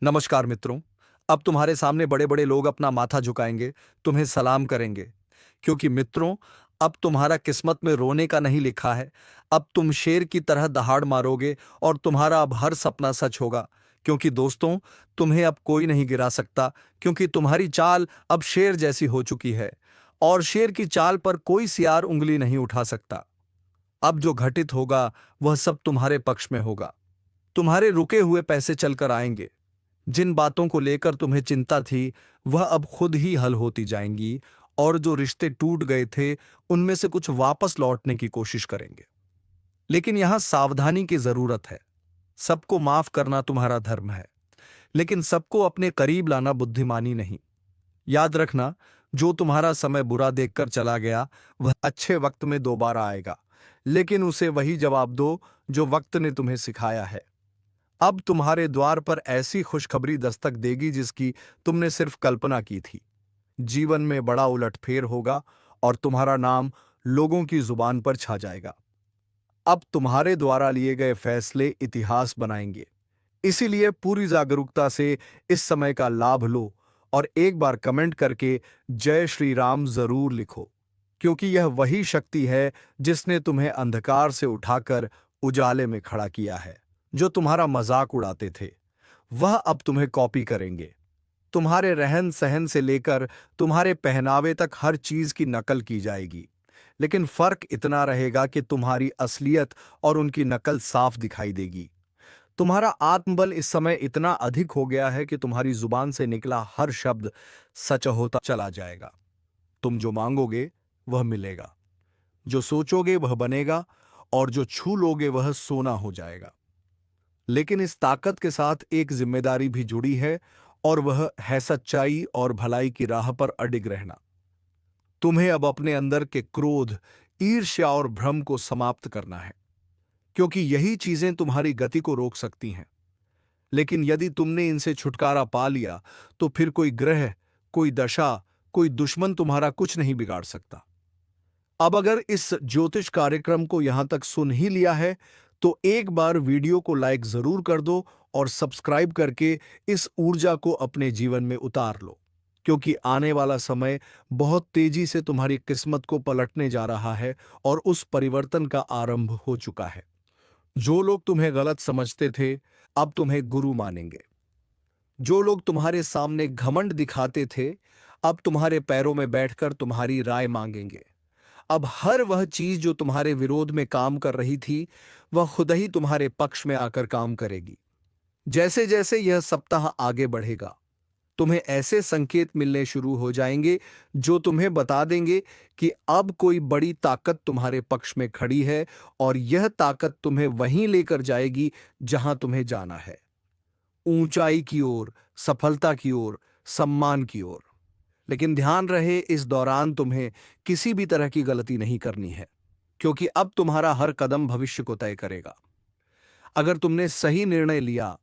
नमस्कार मित्रों। अब तुम्हारे सामने बड़े बड़े लोग अपना माथा झुकाएंगे, तुम्हें सलाम करेंगे। क्योंकि मित्रों, अब तुम्हारा किस्मत में रोने का नहीं लिखा है। अब तुम शेर की तरह दहाड़ मारोगे और तुम्हारा अब हर सपना सच होगा। क्योंकि दोस्तों, तुम्हें अब कोई नहीं गिरा सकता, क्योंकि तुम्हारी चाल अब शेर जैसी हो चुकी है और शेर की चाल पर कोई सियार उंगली नहीं उठा सकता। अब जो घटित होगा वह सब तुम्हारे पक्ष में होगा। तुम्हारे रुके हुए पैसे चलकर आएंगे। जिन बातों को लेकर तुम्हें चिंता थी वह अब खुद ही हल होती जाएंगी और जो रिश्ते टूट गए थे उनमें से कुछ वापस लौटने की कोशिश करेंगे। लेकिन यहां सावधानी की जरूरत है। सबको माफ करना तुम्हारा धर्म है, लेकिन सबको अपने करीब लाना बुद्धिमानी नहीं। याद रखना, जो तुम्हारा समय बुरा देखकर चला गया वह अच्छे वक्त में दोबारा आएगा, लेकिन उसे वही जवाब दो जो वक्त ने तुम्हें सिखाया है। अब तुम्हारे द्वार पर ऐसी खुशखबरी दस्तक देगी जिसकी तुमने सिर्फ कल्पना की थी। जीवन में बड़ा उलटफेर होगा और तुम्हारा नाम लोगों की जुबान पर छा जाएगा। अब तुम्हारे द्वारा लिए गए फैसले इतिहास बनाएंगे। इसीलिए पूरी जागरूकता से इस समय का लाभ लो और एक बार कमेंट करके जय श्री राम जरूर लिखो। क्योंकि यह वही शक्ति है जिसने तुम्हें अंधकार से उठाकर उजाले में खड़ा किया है। जो तुम्हारा मजाक उड़ाते थे वह अब तुम्हें कॉपी करेंगे। तुम्हारे रहन सहन से लेकर तुम्हारे पहनावे तक हर चीज की नकल की जाएगी। लेकिन फर्क इतना रहेगा कि तुम्हारी असलियत और उनकी नकल साफ दिखाई देगी। तुम्हारा आत्मबल इस समय इतना अधिक हो गया है कि तुम्हारी जुबान से निकला हर शब्द सच होता चला जाएगा। तुम जो मांगोगे वह मिलेगा, जो सोचोगे वह बनेगा और जो छू लोगे वह सोना हो जाएगा। लेकिन इस ताकत के साथ एक जिम्मेदारी भी जुड़ी है और वह है सच्चाई और भलाई की राह पर अडिग रहना। तुम्हें अब अपने अंदर के क्रोध, ईर्ष्या और भ्रम को समाप्त करना है, क्योंकि यही चीजें तुम्हारी गति को रोक सकती हैं। लेकिन यदि तुमने इनसे छुटकारा पा लिया तो फिर कोई ग्रह, कोई दशा, कोई दुश्मन तुम्हारा कुछ नहीं बिगाड़ सकता। अब अगर इस ज्योतिष कार्यक्रम को यहां तक सुन ही लिया है तो एक बार वीडियो को लाइक जरूर कर दो और सब्सक्राइब करके इस ऊर्जा को अपने जीवन में उतार लो। क्योंकि आने वाला समय बहुत तेजी से तुम्हारी किस्मत को पलटने जा रहा है और उस परिवर्तन का आरंभ हो चुका है। जो लोग तुम्हें गलत समझते थे अब तुम्हें गुरु मानेंगे। जो लोग तुम्हारे सामने घमंड दिखाते थे अब तुम्हारे पैरों में बैठकर तुम्हारी राय मांगेंगे। अब हर वह चीज जो तुम्हारे विरोध में काम कर रही थी वह खुद ही तुम्हारे पक्ष में आकर काम करेगी। जैसे जैसे यह सप्ताह आगे बढ़ेगा तुम्हें ऐसे संकेत मिलने शुरू हो जाएंगे जो तुम्हें बता देंगे कि अब कोई बड़ी ताकत तुम्हारे पक्ष में खड़ी है और यह ताकत तुम्हें वहीं लेकर जाएगी जहां तुम्हें जाना है, ऊंचाई की ओर, सफलता की ओर, सम्मान की ओर। लेकिन ध्यान रहे, इस दौरान तुम्हें किसी भी तरह की गलती नहीं करनी है, क्योंकि अब तुम्हारा हर कदम भविष्य को तय करेगा। अगर तुमने सही निर्णय लिया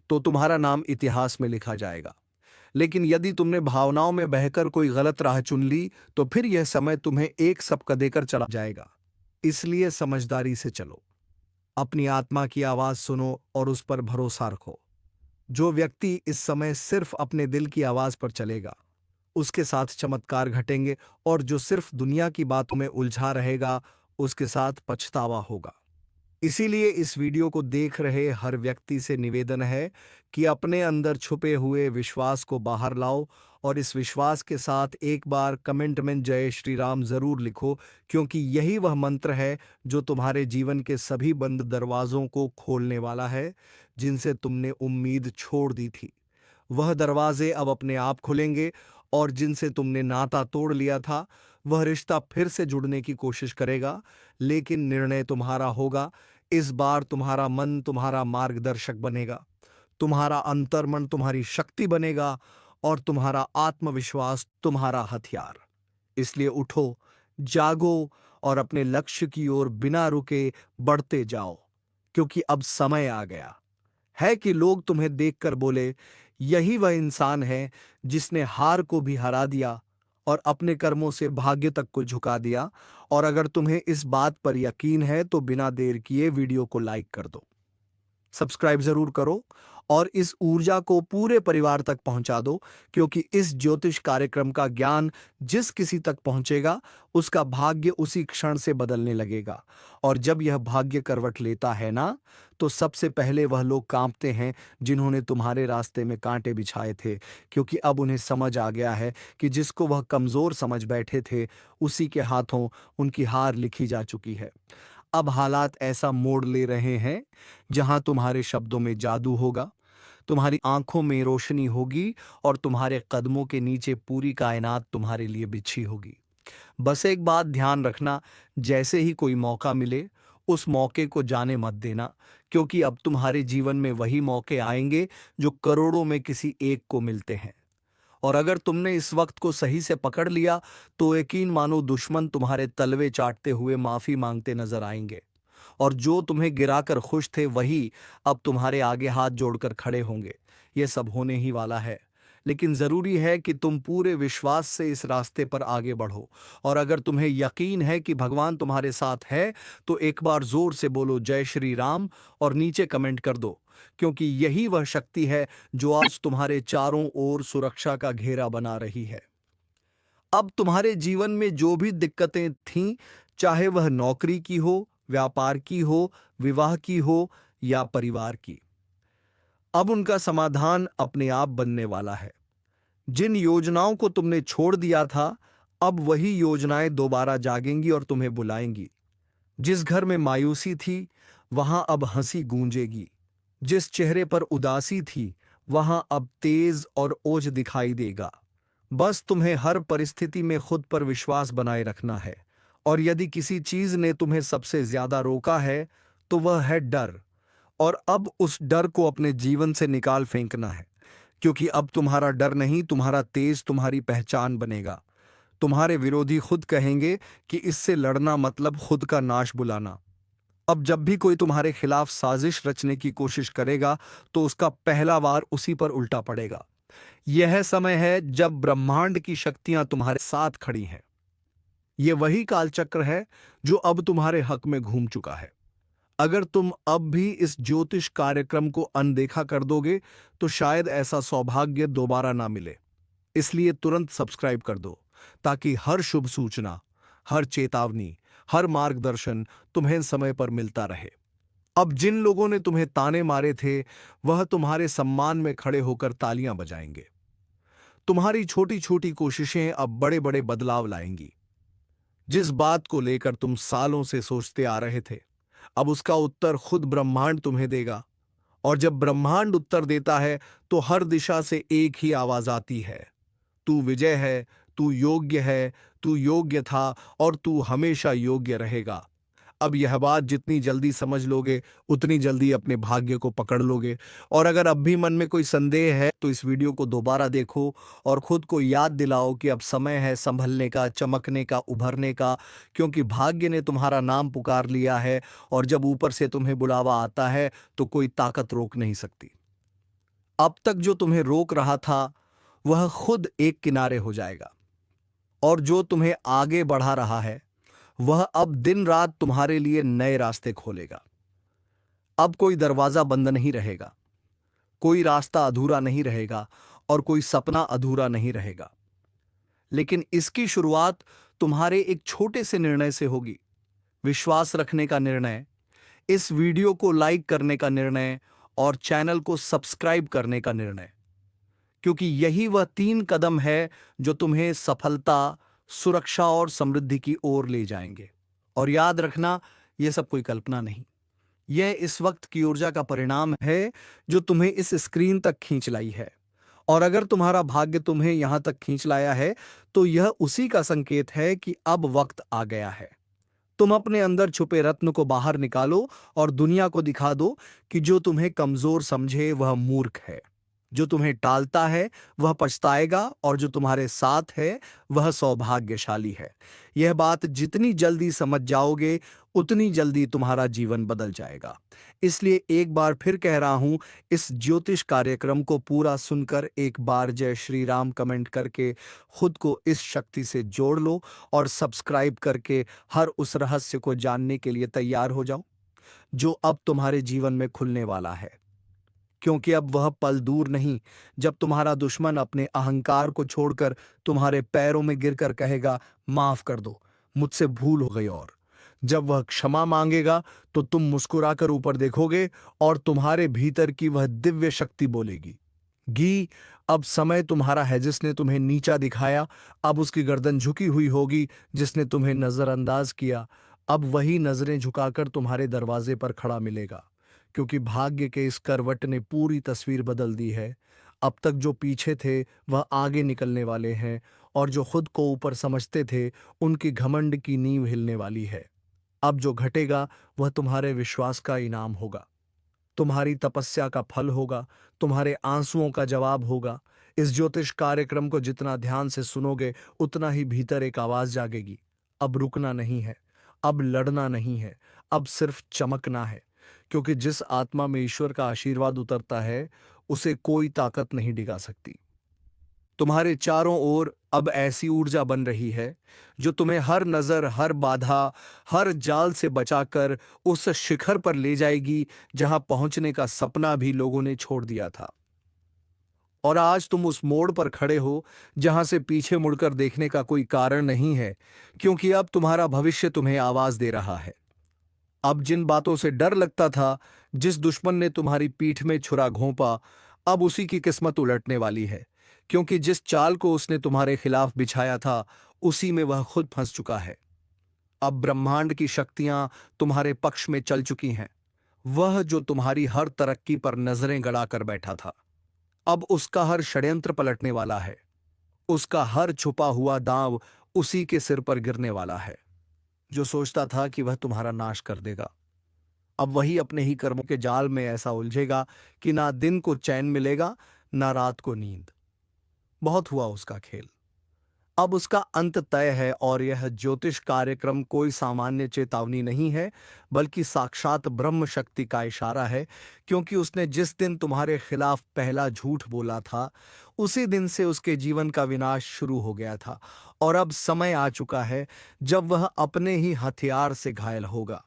तो तुम्हारा नाम इतिहास में लिखा जाएगा। लेकिन यदि तुमने भावनाओं में बहकर कोई गलत राह चुन ली तो फिर यह समय तुम्हें एक सबक देकर चला जाएगा। इसलिए समझदारी से चलो, अपनी आत्मा की आवाज सुनो और उस पर भरोसा रखो। जो व्यक्ति इस समय सिर्फ अपने दिल की आवाज पर चलेगा उसके साथ चमत्कार घटेंगे, और जो सिर्फ दुनिया की बातों में उलझा रहेगा उसके साथ पछतावा होगा। इसीलिए इस वीडियो को देख रहे हर व्यक्ति से निवेदन है कि अपने अंदर छुपे हुए विश्वास को बाहर लाओ और इस विश्वास के साथ एक बार कमेंट में जय श्री राम जरूर लिखो। क्योंकि यही वह मंत्र है जो तुम्हारे जीवन के सभी बंद दरवाजों को खोलने वाला है जिनसे तुमने उम्मीद छोड़ दी थी। वह दरवाजे अब अपने आप खुलेंगे और जिनसे तुमने नाता तोड़ लिया था वह रिश्ता फिर से जुड़ने की कोशिश करेगा। लेकिन निर्णय तुम्हारा होगा। इस बार तुम्हारा मन तुम्हारा मार्गदर्शक बनेगा, तुम्हारा अंतर्मन तुम्हारी शक्ति बनेगा और तुम्हारा आत्मविश्वास तुम्हारा हथियार। इसलिए उठो, जागो और अपने लक्ष्य की ओर बिना रुके बढ़ते जाओ। क्योंकि अब समय आ गया है कि लोग तुम्हें देखकर बोले, यही वह इंसान है जिसने हार को भी हरा दिया और अपने कर्मों से भाग्य तक को झुका दिया। और अगर तुम्हें इस बात पर यकीन है तो बिना देर किए वीडियो को लाइक कर दो, सब्सक्राइब जरूर करो और इस ऊर्जा को पूरे परिवार तक पहुंचा दो, क्योंकि इस ज्योतिष कार्यक्रम का ज्ञान जिस किसी तक पहुंचेगा उसका भाग्य उसी क्षण से बदलने लगेगा। और जब यह भाग्य करवट लेता है ना, तो सबसे पहले वह लोग कांपते हैं जिन्होंने तुम्हारे रास्ते में कांटे बिछाए थे, क्योंकि अब उन्हें समझ आ गया है कि जिसको वह कमजोर समझ बैठे थे उसी के हाथों उनकी हार लिखी जा चुकी है। अब हालात ऐसा मोड़ ले रहे हैं जहां तुम्हारे शब्दों में जादू होगा, तुम्हारी आंखों में रोशनी होगी और तुम्हारे कदमों के नीचे पूरी कायनात तुम्हारे लिए बिछी होगी। बस एक बात ध्यान रखना, जैसे ही कोई मौका मिले उस मौके को जाने मत देना, क्योंकि अब तुम्हारे जीवन में वही मौके आएंगे जो करोड़ों में किसी एक को मिलते हैं। और अगर तुमने इस वक्त को सही से पकड़ लिया तो यकीन मानो दुश्मन तुम्हारे तलवे चाटते हुए माफी मांगते नजर आएंगे, और जो तुम्हें गिराकर खुश थे वही अब तुम्हारे आगे हाथ जोड़कर खड़े होंगे। ये सब होने ही वाला है, लेकिन जरूरी है कि तुम पूरे विश्वास से इस रास्ते पर आगे बढ़ो। और अगर तुम्हें यकीन है कि भगवान तुम्हारे साथ है तो एक बार जोर से बोलो जय श्री राम और नीचे कमेंट कर दो, क्योंकि यही वह शक्ति है जो आज तुम्हारे चारों ओर सुरक्षा का घेरा बना रही है। अब तुम्हारे जीवन में जो भी दिक्कतें थीं, चाहे वह नौकरी की हो, व्यापार की हो, विवाह की हो या परिवार की, अब उनका समाधान अपने आप बनने वाला है। जिन योजनाओं को तुमने छोड़ दिया था, अब वही योजनाएं दोबारा जागेंगी और तुम्हें बुलाएंगी। जिस घर में मायूसी थी, वहां अब हंसी गूंजेगी। जिस चेहरे पर उदासी थी, वहां अब तेज और ओज दिखाई देगा। बस तुम्हें हर परिस्थिति में खुद पर विश्वास बनाए रखना है। और यदि किसी चीज ने तुम्हें सबसे ज्यादा रोका है तो वह है डर। और अब उस डर को अपने जीवन से निकाल फेंकना है, क्योंकि अब तुम्हारा डर नहीं, तुम्हारा तेज तुम्हारी पहचान बनेगा। तुम्हारे विरोधी खुद कहेंगे कि इससे लड़ना मतलब खुद का नाश बुलाना। अब जब भी कोई तुम्हारे खिलाफ साजिश रचने की कोशिश करेगा तो उसका पहला वार उसी पर उल्टा पड़ेगा। यह समय है जब ब्रह्मांड की शक्तियां तुम्हारे साथ खड़ी हैं। यह वही कालचक्र है जो अब तुम्हारे हक में घूम चुका है। अगर तुम अब भी इस ज्योतिष कार्यक्रम को अनदेखा कर दोगे तो शायद ऐसा सौभाग्य दोबारा ना मिले। इसलिए तुरंत सब्सक्राइब कर दो, ताकि हर शुभ सूचना, हर चेतावनी, हर मार्गदर्शन तुम्हें समय पर मिलता रहे। अब जिन लोगों ने तुम्हें ताने मारे थे, वह तुम्हारे सम्मान में खड़े होकर तालियां बजाएंगे। तुम्हारी छोटी छोटी कोशिशें अब बड़े बड़े बदलाव लाएंगी। जिस बात को लेकर तुम सालों से सोचते आ रहे थे, अब उसका उत्तर खुद ब्रह्मांड तुम्हें देगा। और जब ब्रह्मांड उत्तर देता है तो हर दिशा से एक ही आवाज आती है, तू विजय है, तू योग्य है, तू योग्य था और तू हमेशा योग्य रहेगा। अब यह बात जितनी जल्दी समझ लोगे उतनी जल्दी अपने भाग्य को पकड़ लोगे। और अगर अब भी मन में कोई संदेह है तो इस वीडियो को दोबारा देखो और खुद को याद दिलाओ कि अब समय है संभलने का, चमकने का, उभरने का, क्योंकि भाग्य ने तुम्हारा नाम पुकार लिया है। और जब ऊपर से तुम्हें बुलावा आता है तो कोई ताकत रोक नहीं सकती। अब तक जो तुम्हें रोक रहा था वह खुद एक किनारे हो जाएगा, और जो तुम्हें आगे बढ़ा रहा है वह अब दिन रात तुम्हारे लिए नए रास्ते खोलेगा। अब कोई दरवाजा बंद नहीं रहेगा, कोई रास्ता अधूरा नहीं रहेगा और कोई सपना अधूरा नहीं रहेगा। लेकिन इसकी शुरुआत तुम्हारे एक छोटे से निर्णय से होगी। विश्वास रखने का निर्णय, इस वीडियो को लाइक करने का निर्णय और चैनल को सब्सक्राइब करने का निर्णय, क्योंकि यही वह 3 कदम है जो तुम्हें सफलता, सुरक्षा और समृद्धि की ओर ले जाएंगे। और याद रखना, यह सब कोई कल्पना नहीं, यह इस वक्त की ऊर्जा का परिणाम है जो तुम्हें इस स्क्रीन तक खींच लाई है। और अगर तुम्हारा भाग्य तुम्हें यहां तक खींच लाया है तो यह उसी का संकेत है कि अब वक्त आ गया है। तुम अपने अंदर छुपे रत्न को बाहर निकालो और दुनिया को दिखा दो कि जो तुम्हें कमजोर समझे वह मूर्ख है, जो तुम्हें टालता है वह पछताएगा और जो तुम्हारे साथ है वह सौभाग्यशाली है। यह बात जितनी जल्दी समझ जाओगे उतनी जल्दी तुम्हारा जीवन बदल जाएगा। इसलिए एक बार फिर कह रहा हूं, इस ज्योतिष कार्यक्रम को पूरा सुनकर एक बार जय श्री राम कमेंट करके खुद को इस शक्ति से जोड़ लो और सब्सक्राइब करके हर उस रहस्य को जानने के लिए तैयार हो जाओ जो अब तुम्हारे जीवन में खुलने वाला है। क्योंकि अब वह पल दूर नहीं जब तुम्हारा दुश्मन अपने अहंकार को छोड़कर तुम्हारे पैरों में गिरकर कहेगा, माफ कर दो, मुझसे भूल हो गई। और जब वह क्षमा मांगेगा तो तुम मुस्कुराकर ऊपर देखोगे और तुम्हारे भीतर की वह दिव्य शक्ति बोलेगी, गी, अब समय तुम्हारा है। जिसने तुम्हें नीचा दिखाया, अब उसकी गर्दन झुकी हुई होगी। जिसने तुम्हें नजरअंदाज किया, अब वही नजरें झुकाकर तुम्हारे दरवाजे पर खड़ा मिलेगा। क्योंकि भाग्य के इस करवट ने पूरी तस्वीर बदल दी है। अब तक जो पीछे थे वह आगे निकलने वाले हैं, और जो खुद को ऊपर समझते थे उनकी घमंड की नींव हिलने वाली है। अब जो घटेगा वह तुम्हारे विश्वास का इनाम होगा, तुम्हारी तपस्या का फल होगा, तुम्हारे आंसुओं का जवाब होगा। इस ज्योतिष कार्यक्रम को जितना ध्यान से सुनोगे उतना ही भीतर एक आवाज जागेगी, अब रुकना नहीं है, अब लड़ना नहीं है, अब सिर्फ चमकना है। क्योंकि जिस आत्मा में ईश्वर का आशीर्वाद उतरता है उसे कोई ताकत नहीं डिगा सकती। तुम्हारे चारों ओर अब ऐसी ऊर्जा बन रही है जो तुम्हें हर नजर, हर बाधा, हर जाल से बचाकर उस शिखर पर ले जाएगी जहां पहुंचने का सपना भी लोगों ने छोड़ दिया था। और आज तुम उस मोड़ पर खड़े हो जहां से पीछे मुड़कर देखने का कोई कारण नहीं है, क्योंकि अब तुम्हारा भविष्य तुम्हें आवाज दे रहा है। अब जिन बातों से डर लगता था, जिस दुश्मन ने तुम्हारी पीठ में छुरा घोंपा, अब उसी की किस्मत उलटने वाली है। क्योंकि जिस चाल को उसने तुम्हारे खिलाफ बिछाया था उसी में वह खुद फंस चुका है। अब ब्रह्मांड की शक्तियां तुम्हारे पक्ष में चल चुकी हैं। वह जो तुम्हारी हर तरक्की पर नजरें गड़ाकर बैठा था, अब उसका हर षड्यंत्र पलटने वाला है। उसका हर छुपा हुआ दांव उसी के सिर पर गिरने वाला है। जो सोचता था कि वह तुम्हारा नाश कर देगा, अब वही अपने ही कर्मों के जाल में ऐसा उलझेगा कि ना दिन को चैन मिलेगा, ना रात को नींद। बहुत हुआ उसका खेल, अब उसका अंत तय है। और यह ज्योतिष कार्यक्रम कोई सामान्य चेतावनी नहीं है, बल्कि साक्षात ब्रह्म शक्ति का इशारा है। क्योंकि उसने जिस दिन तुम्हारे खिलाफ पहला झूठ बोला था, उसी दिन से उसके जीवन का विनाश शुरू हो गया था। और अब समय आ चुका है जब वह अपने ही हथियार से घायल होगा,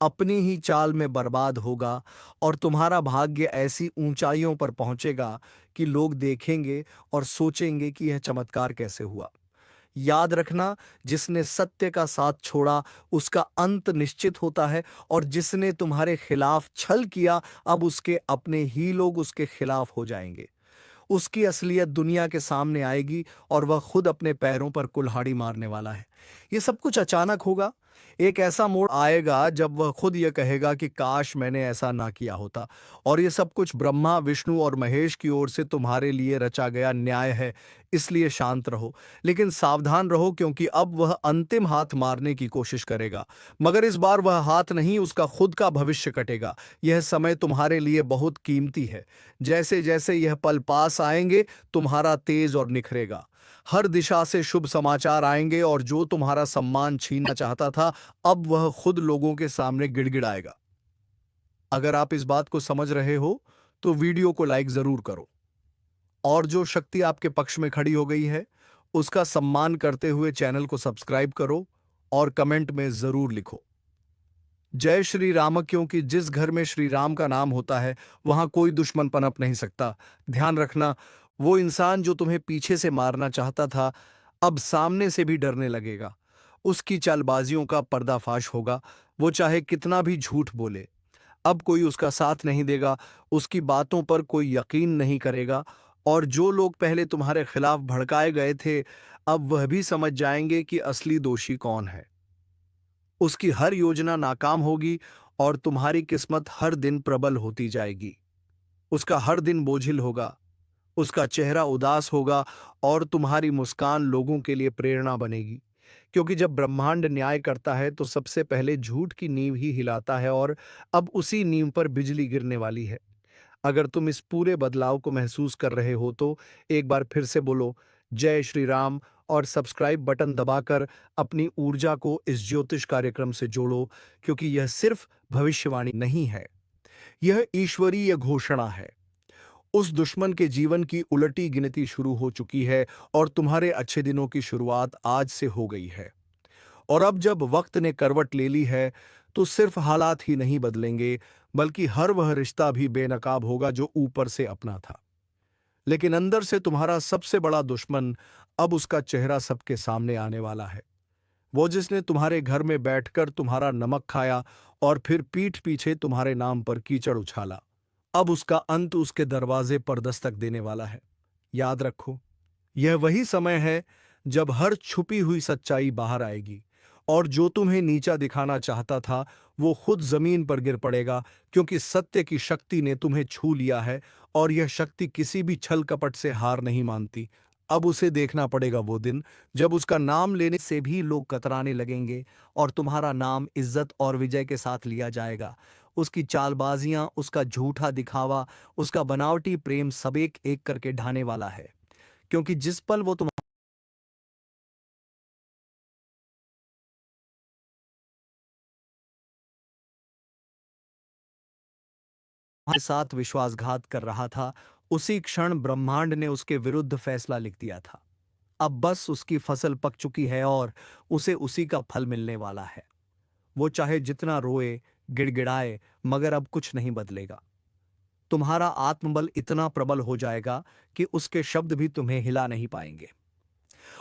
अपनी ही चाल में बर्बाद होगा, और तुम्हारा भाग्य ऐसी ऊंचाइयों पर पहुंचेगा कि लोग देखेंगे और सोचेंगे कि यह चमत्कार कैसे हुआ। याद रखना, जिसने सत्य का साथ छोड़ा उसका अंत निश्चित होता है, और जिसने तुम्हारे खिलाफ छल किया अब उसके अपने ही लोग उसके खिलाफ हो जाएंगे। उसकी असलियत दुनिया के सामने आएगी और वह खुद अपने पैरों पर कुल्हाड़ी मारने वाला है। ये सब कुछ अचानक होगा। एक ऐसा मोड़ आएगा जब वह खुद यह कहेगा कि काश मैंने ऐसा ना किया होता। और ये सब कुछ ब्रह्मा, विष्णु और महेश की ओर से तुम्हारे लिए रचा गया न्याय है। इसलिए शांत रहो, लेकिन सावधान रहो, क्योंकि अब वह अंतिम हाथ मारने की कोशिश करेगा। मगर इस बार वह हाथ नहीं, उसका खुद का भविष्य कटेगा। यह समय तुम्हारे लिए बहुत कीमती है। जैसे जैसे यह पल पास आएंगे तुम्हारा तेज और निखरेगा। हर दिशा से शुभ समाचार आएंगे, और जो तुम्हारा सम्मान छीनना चाहता था अब वह खुद लोगों के सामने गिड़गिड़ाएगा। अगर आप इस बात को समझ रहे हो तो वीडियो को लाइक जरूर करो, और जो शक्ति आपके पक्ष में खड़ी हो गई है उसका सम्मान करते हुए चैनल को सब्सक्राइब करो और कमेंट में जरूर लिखो, जय श्री राम। क्योंकि जिस घर में श्री राम का नाम होता है वहां कोई दुश्मन पनप नहीं सकता। ध्यान रखना, वो इंसान जो तुम्हें पीछे से मारना चाहता था अब सामने से भी डरने लगेगा। उसकी चालबाजियों का पर्दाफाश होगा। वो चाहे कितना भी झूठ बोले, अब कोई उसका साथ नहीं देगा, उसकी बातों पर कोई यकीन नहीं करेगा। और जो लोग पहले तुम्हारे खिलाफ भड़काए गए थे अब वह भी समझ जाएंगे कि असली दोषी कौन है। उसकी हर योजना नाकाम होगी और तुम्हारी किस्मत हर दिन प्रबल होती जाएगी। उसका हर दिन बोझिल होगा, उसका चेहरा उदास होगा, और तुम्हारी मुस्कान लोगों के लिए प्रेरणा बनेगी। क्योंकि जब ब्रह्मांड न्याय करता है तो सबसे पहले झूठ की नींव ही हिलाता है, और अब उसी नींव पर बिजली गिरने वाली है। अगर तुम इस पूरे बदलाव को महसूस कर रहे हो तो एक बार फिर से बोलो, जय श्री राम, और सब्सक्राइब बटन दबाकर अपनी ऊर्जा को इस ज्योतिष कार्यक्रम से जोड़ो। क्योंकि यह सिर्फ भविष्यवाणी नहीं है, यह ईश्वरीय घोषणा है। उस दुश्मन के जीवन की उलटी गिनती शुरू हो चुकी है, और तुम्हारे अच्छे दिनों की शुरुआत आज से हो गई है। और अब जब वक्त ने करवट ले ली है तो सिर्फ हालात ही नहीं बदलेंगे, बल्कि हर वह रिश्ता भी बेनकाब होगा जो ऊपर से अपना था। लेकिन अंदर से तुम्हारा सबसे बड़ा दुश्मन अब उसका चेहरा सबके सामने आने वाला है। वो जिसने तुम्हारे घर में बैठकर तुम्हारा नमक खाया और फिर पीठ पीछे तुम्हारे नाम पर कीचड़ उछाला, अब उसका अंत उसके दरवाजे पर दस्तक देने वाला है। याद रखो, यह वही समय है जब हर छुपी हुई सच्चाई बाहर आएगी, और जो तुम्हें नीचा दिखाना चाहता था वो खुद जमीन पर गिर पड़ेगा, क्योंकि सत्य की शक्ति ने तुम्हें छू लिया है, और यह शक्ति किसी भी छल कपट से हार नहीं मानती। अब उसे देखना पड़ेगा वो दिन जब उसका नाम लेने से भी लोग कतराने लगेंगे और तुम्हारा नाम इज्जत और विजय के साथ लिया जाएगा। उसकी चालबाजियां, उसका झूठा दिखावा, उसका बनावटी प्रेम सब एक एक करके ढाने वाला है, क्योंकि जिस पल वो तुम्हारे साथ विश्वासघात कर रहा था, उसी क्षण ब्रह्मांड ने उसके विरुद्ध फैसला लिख दिया था। अब बस उसकी फसल पक चुकी है और उसे उसी का फल मिलने वाला है। वो चाहे जितना रोए, गिड़गिड़ाए, मगर अब कुछ नहीं बदलेगा। तुम्हारा आत्मबल इतना प्रबल हो जाएगा कि उसके शब्द भी तुम्हें हिला नहीं पाएंगे।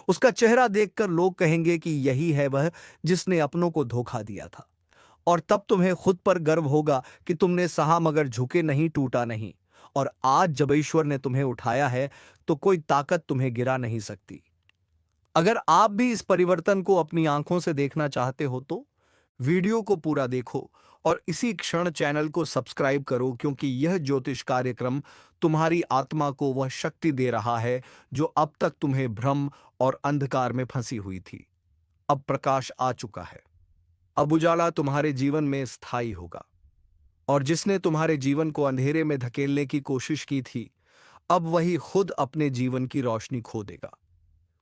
उसका चेहरा देखकर लोग कहेंगे कि यही है वह जिसने अपनों को धोखा दिया था। और तब तुम्हें खुद पर गर्व होगा कि तुमने सहा मगर झुके नहीं, टूटा नहीं। और आज जब ईश्वर ने तुम्हें उठाया है तो कोई ताकत तुम्हें गिरा नहीं सकती। अगर आप भी इस परिवर्तन को अपनी आंखों से देखना चाहते हो तो वीडियो को पूरा देखो और इसी क्षण चैनल को सब्सक्राइब करो, क्योंकि यह ज्योतिष कार्यक्रम तुम्हारी आत्मा को वह शक्ति दे रहा है जो अब तक तुम्हें भ्रम और अंधकार में फंसी हुई थी। अब प्रकाश आ चुका है। अब उजाला तुम्हारे जीवन में स्थायी होगा, और जिसने तुम्हारे जीवन को अंधेरे में धकेलने की कोशिश की थी, अब वही खुद अपने जीवन की रोशनी खो देगा।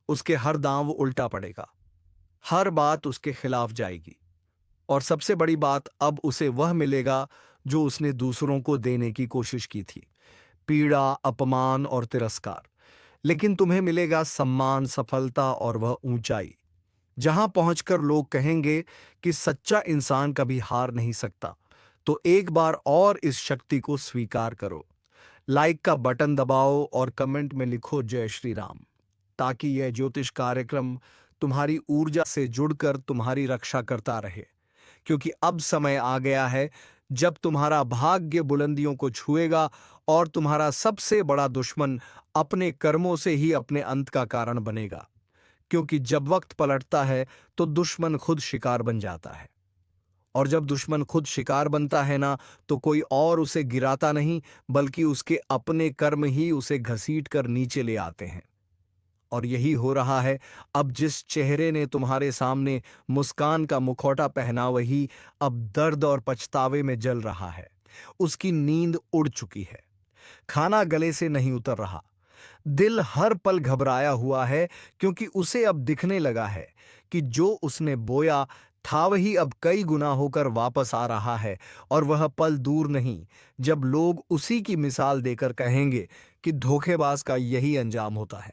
उसके हर दांव उल्टा पड़ेगा, हर बात उसके खिलाफ जाएगी, और सबसे बड़ी बात, अब उसे वह मिलेगा जो उसने दूसरों को देने की कोशिश की थी, पीड़ा, अपमान और तिरस्कार। लेकिन तुम्हें मिलेगा सम्मान, सफलता और वह ऊंचाई जहां पहुंचकर लोग कहेंगे कि सच्चा इंसान कभी हार नहीं सकता। तो एक बार और इस शक्ति को स्वीकार करो। लाइक का बटन दबाओ और कमेंट में लिखो जय श्री राम, ताकि यह ज्योतिष कार्यक्रम तुम्हारी ऊर्जा से जुड़कर तुम्हारी रक्षा करता रहे। क्योंकि अब समय आ गया है जब तुम्हारा भाग्य बुलंदियों को छुएगा, और तुम्हारा सबसे बड़ा दुश्मन अपने कर्मों से ही अपने अंत का कारण बनेगा। क्योंकि जब वक्त पलटता है तो दुश्मन खुद शिकार बन जाता है, और जब दुश्मन खुद शिकार बनता है ना, तो कोई और उसे गिराता नहीं, बल्कि उसके अपने कर्म ही उसे घसीट कर नीचे ले आते हैं। और यही हो रहा है। अब जिस चेहरे ने तुम्हारे सामने मुस्कान का मुखौटा पहना, वही अब दर्द और पछतावे में जल रहा है। उसकी नींद उड़ चुकी है, खाना गले से नहीं उतर रहा, दिल हर पल घबराया हुआ है, क्योंकि उसे अब दिखने लगा है कि जो उसने बोया था वही अब कई गुना होकर वापस आ रहा है। और वह पल दूर नहीं जब लोग उसी की मिसाल देकर कहेंगे कि धोखेबाज का यही अंजाम होता है।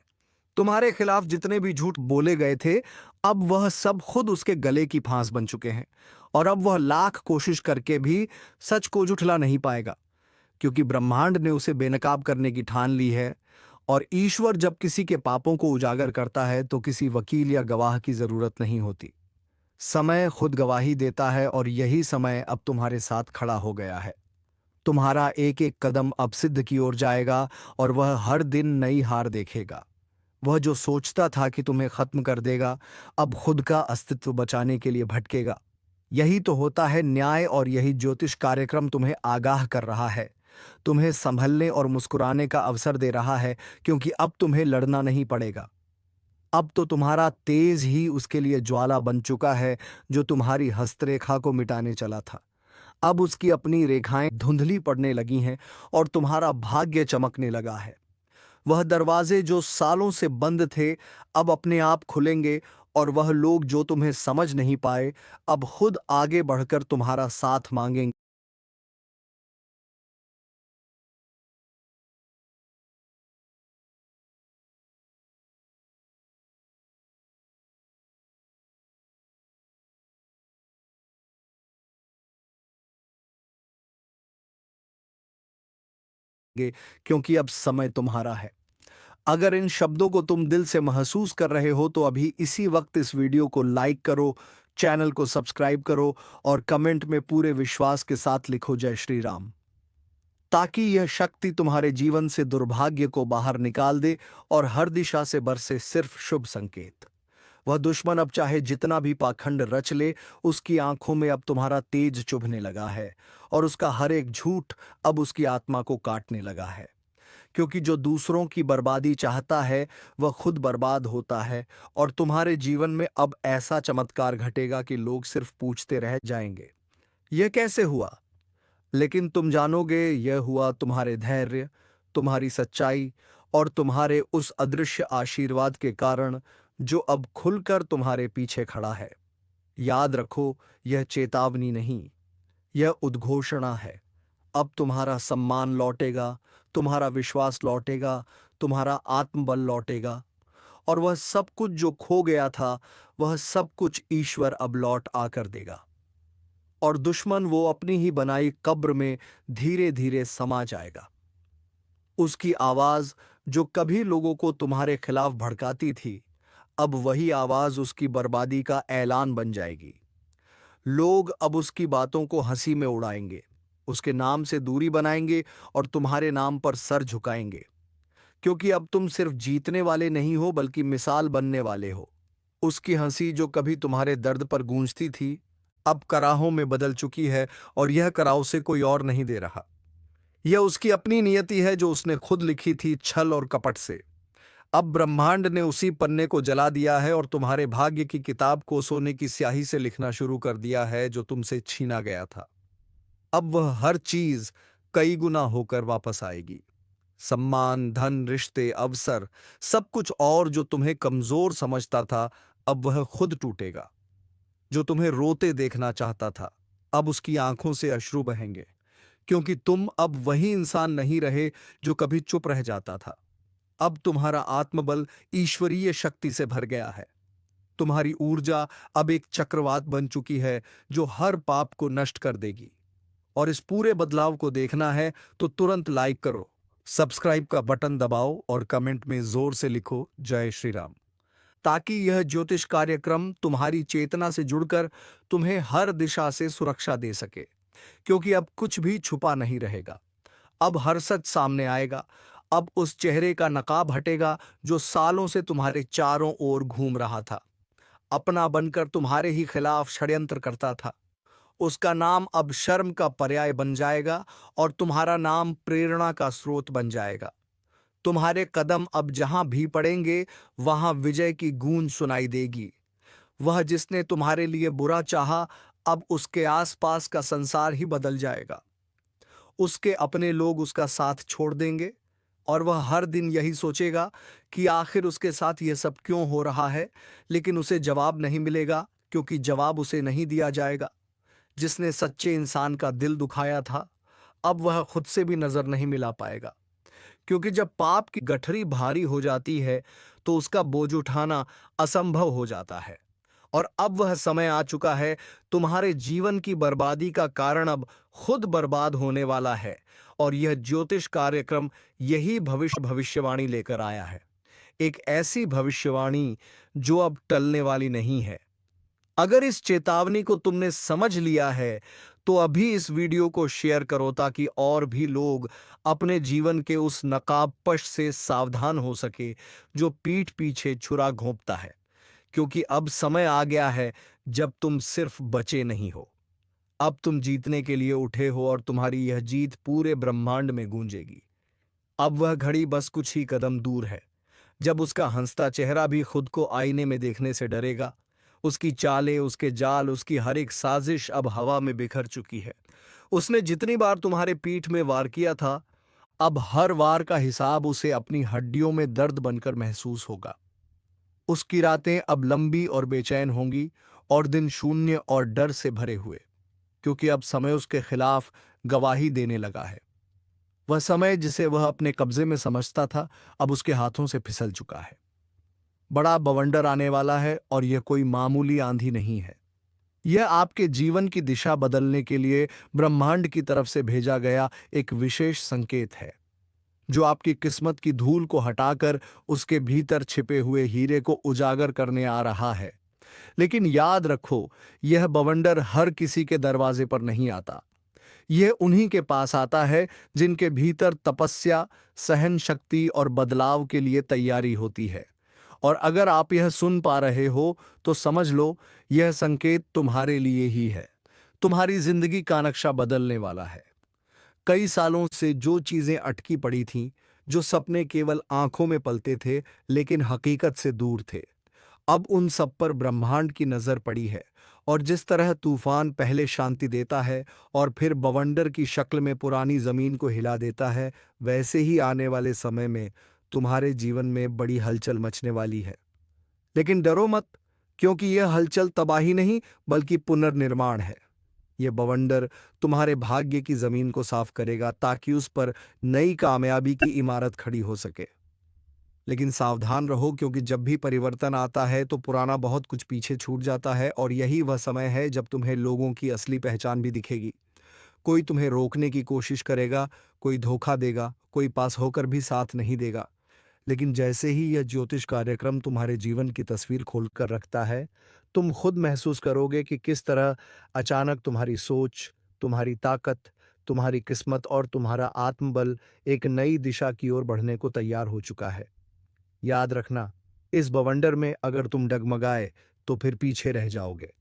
तुम्हारे खिलाफ जितने भी झूठ बोले गए थे, अब वह सब खुद उसके गले की फांस बन चुके हैं, और अब वह लाख कोशिश करके भी सच को झुठला नहीं पाएगा, क्योंकि ब्रह्मांड ने उसे बेनकाब करने की ठान ली है। और ईश्वर जब किसी के पापों को उजागर करता है तो किसी वकील या गवाह की जरूरत नहीं होती। समय खुद गवाही देता है, और यही समय अब तुम्हारे साथ खड़ा हो गया है। तुम्हारा एक एक कदम अब सिद्ध की ओर जाएगा, और वह हर दिन नई हार देखेगा। वह जो सोचता था कि तुम्हें खत्म कर देगा, अब खुद का अस्तित्व बचाने के लिए भटकेगा। यही तो होता है न्याय, और यही ज्योतिष कार्यक्रम तुम्हें आगाह कर रहा है, तुम्हें संभलने और मुस्कुराने का अवसर दे रहा है, क्योंकि अब तुम्हें लड़ना नहीं पड़ेगा। अब तो तुम्हारा तेज ही उसके लिए ज्वाला बन चुका है जो तुम्हारी हस्तरेखा को मिटाने चला था। अब उसकी अपनी रेखाएं धुंधली पड़ने लगी हैं, और तुम्हारा भाग्य चमकने लगा है। वह दरवाजे जो सालों से बंद थे अब अपने आप खुलेंगे, और वह लोग जो तुम्हें समझ नहीं पाए अब खुद आगे बढ़कर तुम्हारा साथ मांगेंगे। क्योंकि अब समय तुम्हारा है। अगर इन शब्दों को तुम दिल से महसूस कर रहे हो तो अभी इसी वक्त इस वीडियो को लाइक करो, चैनल को सब्सक्राइब करो और कमेंट में पूरे विश्वास के साथ लिखो जय श्री राम, ताकि यह शक्ति तुम्हारे जीवन से दुर्भाग्य को बाहर निकाल दे और हर दिशा से बरसे सिर्फ शुभ संकेत। वह दुश्मन अब चाहे जितना भी पाखंड रच ले, उसकी आंखों में अब तुम्हारा तेज चुभने लगा है और उसका हर एक झूठ अब उसकी आत्मा को काटने लगा है। क्योंकि जो दूसरों की बर्बादी चाहता है वह खुद बर्बाद होता है और तुम्हारे जीवन में अब ऐसा चमत्कार घटेगा कि लोग सिर्फ पूछते रह जाएंगे, यह कैसे हुआ? लेकिन तुम जानोगे यह हुआ तुम्हारे धैर्य, तुम्हारी सच्चाई और तुम्हारे उस अदृश्य आशीर्वाद के कारण जो अब खुलकर तुम्हारे पीछे खड़ा है। याद रखो, यह चेतावनी नहीं, यह उद्घोषणा है। अब तुम्हारा सम्मान लौटेगा, तुम्हारा विश्वास लौटेगा, तुम्हारा आत्मबल लौटेगा और वह सब कुछ जो खो गया था, वह सब कुछ ईश्वर अब लौट आकर देगा। और दुश्मन वो अपनी ही बनाई कब्र में धीरे धीरे समा जाएगा। उसकी आवाज जो कभी लोगों को तुम्हारे खिलाफ भड़काती थी, अब वही आवाज उसकी बर्बादी का ऐलान बन जाएगी। लोग अब उसकी बातों को हंसी में उड़ाएंगे, उसके नाम से दूरी बनाएंगे और तुम्हारे नाम पर सर झुकाएंगे, क्योंकि अब तुम सिर्फ जीतने वाले नहीं हो बल्कि मिसाल बनने वाले हो। उसकी हंसी जो कभी तुम्हारे दर्द पर गूंजती थी, अब कराहों में बदल चुकी है और यह कराह से कोई और नहीं दे रहा। यह उसकी अपनी नियति है जो उसने खुद लिखी थी छल और कपट से। अब ब्रह्मांड ने उसी पन्ने को जला दिया है और तुम्हारे भाग्य की किताब को सोने की स्याही से लिखना शुरू कर दिया है जो तुमसे छीना गया था। अब वह हर चीज कई गुना होकर वापस आएगी। सम्मान, धन, रिश्ते, अवसर, सब कुछ और जो तुम्हें कमजोर समझता था, अब वह खुद टूटेगा। जो तुम्हें रोते देखना चाहता था, अब उसकी आंखों से अश्रु बहेंगे, क्योंकि तुम अब वही इंसान नहीं रहे जो कभी चुप रह जाता था। अब तुम्हारा आत्मबल ईश्वरीय शक्ति से भर गया है। तुम्हारी ऊर्जा अब एक चक्रवात बन चुकी है जो हर पाप को नष्ट कर देगी। और इस पूरे बदलाव को देखना है तो तुरंत लाइक करो, सब्सक्राइब का बटन दबाओ और कमेंट में जोर से लिखो जय श्री राम, ताकि यह ज्योतिष कार्यक्रम तुम्हारी चेतना से जुड़कर तुम्हें हर दिशा से सुरक्षा दे सके। क्योंकि अब कुछ भी छुपा नहीं रहेगा, अब हर सच सामने आएगा। अब उस चेहरे का नकाब हटेगा जो सालों से तुम्हारे चारों ओर घूम रहा था, अपना बनकर तुम्हारे ही खिलाफ षड्यंत्र करता था। उसका नाम अब शर्म का पर्याय बन जाएगा और तुम्हारा नाम प्रेरणा का स्रोत बन जाएगा। तुम्हारे कदम अब जहां भी पड़ेंगे वहां विजय की गूंज सुनाई देगी। वह जिसने तुम्हारे लिए बुरा चाहा, अब उसके आसपास का संसार ही बदल जाएगा। उसके अपने लोग उसका साथ छोड़ देंगे और वह हर दिन यही सोचेगा कि आखिर उसके साथ यह सब क्यों हो रहा है, लेकिन उसे जवाब नहीं मिलेगा, क्योंकि जवाब उसे नहीं दिया जाएगा। जिसने सच्चे इंसान का दिल दुखाया था, अब वह खुद से भी नजर नहीं मिला पाएगा, क्योंकि जब पाप की गठरी भारी हो जाती है तो उसका बोझ उठाना असंभव हो जाता है। और अब वह समय आ चुका है, तुम्हारे जीवन की बर्बादी का कारण अब खुद बर्बाद होने वाला है और यह ज्योतिष कार्यक्रम यही भविष्यवाणी लेकर आया है। एक ऐसी भविष्यवाणी जो अब टलने वाली नहीं है। अगर इस चेतावनी को तुमने समझ लिया है तो अभी इस वीडियो को शेयर करो, ताकि और भी लोग अपने जीवन के उस नकाबपोश से सावधान हो सके जो पीठ पीछे छुरा घोंपता है। क्योंकि अब समय आ गया है जब तुम सिर्फ बचे नहीं हो, अब तुम जीतने के लिए उठे हो और तुम्हारी यह जीत पूरे ब्रह्मांड में गूंजेगी। अब वह घड़ी बस कुछ ही कदम दूर है जब उसका हंसता चेहरा भी खुद को आईने में देखने से डरेगा। उसकी चालें, उसके जाल, उसकी हर एक साजिश अब हवा में बिखर चुकी है। उसने जितनी बार तुम्हारे पीठ में वार किया था, अब हर वार का हिसाब उसे अपनी हड्डियों में दर्द बनकर महसूस होगा। उसकी रातें अब लंबी और बेचैन होंगी और दिन शून्य और डर से भरे हुए, क्योंकि अब समय उसके खिलाफ गवाही देने लगा है। वह समय जिसे वह अपने कब्जे में समझता था, अब उसके हाथों से फिसल चुका है। बड़ा बवंडर आने वाला है और यह कोई मामूली आंधी नहीं है। यह आपके जीवन की दिशा बदलने के लिए ब्रह्मांड की तरफ से भेजा गया एक विशेष संकेत है। जो आपकी किस्मत की धूल को हटाकर उसके भीतर छिपे हुए हीरे को उजागर करने आ रहा है। लेकिन याद रखो, यह बवंडर हर किसी के दरवाजे पर नहीं आता। यह उन्हीं के पास आता है जिनके भीतर तपस्या, सहन शक्ति और बदलाव के लिए तैयारी होती है। और अगर आप यह सुन पा रहे हो तो समझ लो, यह संकेत तुम्हारे लिए ही है। तुम्हारी जिंदगी का नक्शा बदलने वाला है। कई सालों से जो चीजें अटकी पड़ी थीं, जो सपने केवल आंखों में पलते थे लेकिन हकीकत से दूर थे, अब उन सब पर ब्रह्मांड की नजर पड़ी है। और जिस तरह तूफान पहले शांति देता है और फिर बवंडर की शक्ल में पुरानी जमीन को हिला देता है, वैसे ही आने वाले समय में तुम्हारे जीवन में बड़ी हलचल मचने वाली है। लेकिन डरो मत, क्योंकि यह हलचल तबाही नहीं बल्कि पुनर्निर्माण है। यह बवंडर तुम्हारे भाग्य की जमीन को साफ करेगा ताकि उस पर नई कामयाबी की इमारत खड़ी हो सके। लेकिन सावधान रहो, क्योंकि जब भी परिवर्तन आता है तो पुराना बहुत कुछ पीछे छूट जाता है, और यही वह समय है जब तुम्हें लोगों की असली पहचान भी दिखेगी। कोई तुम्हें रोकने की कोशिश करेगा, कोई धोखा देगा, कोई पास होकर भी साथ नहीं देगा। लेकिन जैसे ही यह ज्योतिष कार्यक्रम तुम्हारे जीवन की तस्वीर खोल कर रखता है, तुम खुद महसूस करोगे कि किस तरह अचानक तुम्हारी सोच, तुम्हारी ताकत, तुम्हारी किस्मत और तुम्हारा आत्मबल एक नई दिशा की ओर बढ़ने को तैयार हो चुका है। याद रखना, इस बवंडर में अगर तुम डगमगाए तो फिर पीछे रह जाओगे।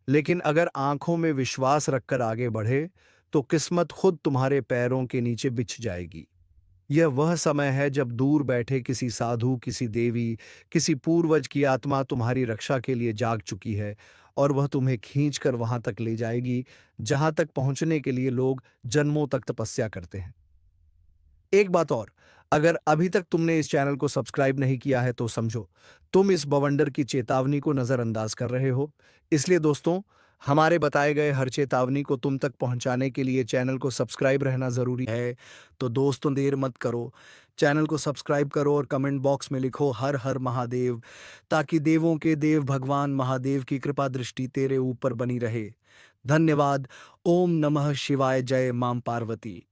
लेकिन अगर आंखों में विश्वास रखकर आगे बढ़े तो किस्मत खुद तुम्हारे पैरों के नीचे बिछ जाएगी। यह वह समय है जब दूर बैठे किसी साधु, किसी देवी, किसी पूर्वज की आत्मा तुम्हारी रक्षा के लिए जाग चुकी है, और वह तुम्हें खींचकर वहां तक ले जाएगी जहां तक पहुंचने के लिए लोग जन्मों तक तपस्या करते हैं। एक बात और, अगर अभी तक तुमने इस चैनल को सब्सक्राइब नहीं किया है तो समझो, तुम इस बवंडर की चेतावनी को नजरअंदाज कर रहे हो। इसलिए दोस्तों, हमारे बताए गए हर चेतावनी को तुम तक पहुंचाने के लिए चैनल को सब्सक्राइब रहना जरूरी है। तो दोस्तों, देर मत करो, चैनल को सब्सक्राइब करो और कमेंट बॉक्स में लिखो हर हर महादेव, ताकि देवों के देव भगवान महादेव की कृपा दृष्टि तेरे ऊपर बनी रहे। धन्यवाद। ओम नमः शिवाय। जय मां पार्वती।